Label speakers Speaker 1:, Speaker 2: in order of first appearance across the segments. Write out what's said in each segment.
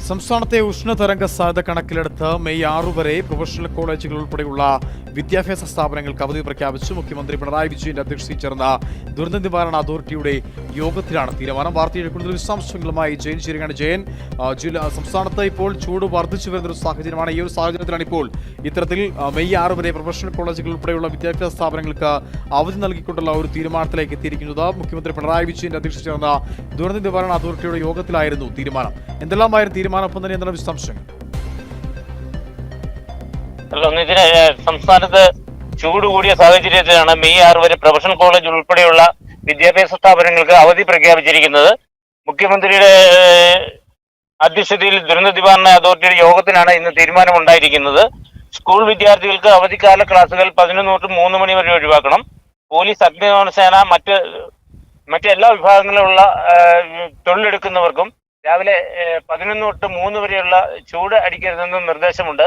Speaker 1: സംസ്ഥാനത്തെ ഉഷ്ണതരംഗ സാധ്യത കണക്കിലെടുത്ത് മെയ് 6 വരെ പ്രൊഫഷണൽ കോളേജുകൾ ഉൾപ്പെടെയുള്ള വിദ്യാഭ്യാസ സ്ഥാപനങ്ങൾക്ക് അവധി പ്രഖ്യാപിച്ചു. മുഖ്യമന്ത്രി പിണറായി വിജയന്റെ അധ്യക്ഷതയിൽ ചേർന്ന ദുരന്ത നിവാരണ അതോറിറ്റിയുടെ യോഗത്തിലാണ് തീരുമാനം. വാർത്തയുടെ കൂടുതൽ വിശദാംശങ്ങളുമായി ജയൻ ചേരുകയാണ്. ജയൻ, സംസ്ഥാനത്ത് ഇപ്പോൾ ചൂട് വർദ്ധിച്ചു വരുന്നൊരു സാഹചര്യമാണ്. ഈ ഒരു സാഹചര്യത്തിലാണ് ഇപ്പോൾ ഇത്തരത്തിൽ മെയ് 6 വരെ പ്രൊഫഷണൽ കോളേജുകൾ ഉൾപ്പെടെയുള്ള വിദ്യാഭ്യാസ സ്ഥാപനങ്ങൾക്ക് അവധി നൽകിക്കൊണ്ടുള്ള ഒരു തീരുമാനത്തിലേക്ക് എത്തിയിരിക്കുന്നത്. മുഖ്യമന്ത്രി പിണറായി വിജയന്റെ അധ്യക്ഷതയിൽ ചേർന്ന ദുരന്ത നിവാരണ അതോറിറ്റിയുടെ യോഗത്തിലായിരുന്നു തീരുമാനം. എന്തെല്ലാമായിരുന്നു തീരുമാനം? ഒപ്പം തന്നെ എന്താണ് വിശദാംശങ്ങൾ?
Speaker 2: സംസ്ഥാനത്ത് ചൂട് കൂടിയ സാഹചര്യത്തിലാണ് മെയ് 6 വരെ പ്രൊഫഷണൽ കോളേജ് ഉൾപ്പെടെയുള്ള വിദ്യാഭ്യാസ സ്ഥാപനങ്ങൾക്ക് അവധി പ്രഖ്യാപിച്ചിരിക്കുന്നത്. മുഖ്യമന്ത്രിയുടെ അധ്യക്ഷതയിൽ ദുരന്ത നിവാരണ അതോറിറ്റിയുടെ യോഗത്തിലാണ് ഇന്ന് തീരുമാനമുണ്ടായിരിക്കുന്നത്. സ്കൂൾ വിദ്യാർത്ഥികൾക്ക് അവധിക്കാല ക്ലാസുകൾ 11 തൊട്ട് 3 മണി വരെ ഒഴിവാക്കണം. പോലീസ്, അഗ്നിശമന മറ്റെല്ലാ വിഭാഗങ്ങളിലുള്ള തൊഴിലെടുക്കുന്നവർക്കും രാവിലെ 11 തൊട്ട് 3 വരെയുള്ള ചൂട് അടിക്കരുതെന്നും നിർദ്ദേശമുണ്ട്.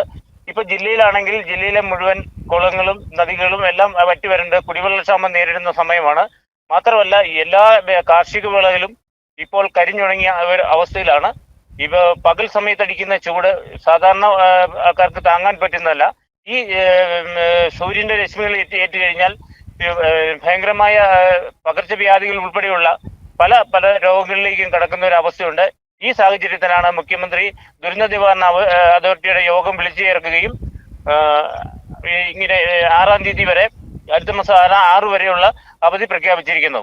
Speaker 2: ഇപ്പൊ ജില്ലയിലാണെങ്കിൽ ജില്ലയിലെ മുഴുവൻ കുളങ്ങളും നദികളും എല്ലാം വറ്റി വരേണ്ട കുടിവെള്ളക്ഷാമം നേരിടുന്ന സമയമാണ്. മാത്രമല്ല എല്ലാ കാർഷിക വിളകളും ഇപ്പോൾ കരിഞ്ഞുണങ്ങിയ അവസ്ഥയിലാണ്. ഇപ്പൊ പകൽ സമയത്ത് അടിക്കുന്ന ചൂട് സാധാരണ ആൾക്കാർക്ക് താങ്ങാൻ പറ്റുന്നതല്ല. ഈ സൂര്യന്റെ രശ്മികൾ ഏറ്റു കഴിഞ്ഞാൽ ഭയങ്കരമായ പകർച്ചവ്യാധികൾ ഉൾപ്പെടെയുള്ള പല രോഗങ്ങളിലേക്കും കടക്കുന്ന ഒരു അവസ്ഥയുണ്ട്. ഈ സാഹചര്യത്തിലാണ് മുഖ്യമന്ത്രി ദുരന്ത നിവാരണ അതോറിറ്റിയുടെ യോഗം വിളിച്ചു ചേർക്കുകയും ഇങ്ങനെ 6-ാം തീയതി വരെ, അടുത്ത മാസം 6 വരെയുള്ള അവധി പ്രഖ്യാപിച്ചിരിക്കുന്നു.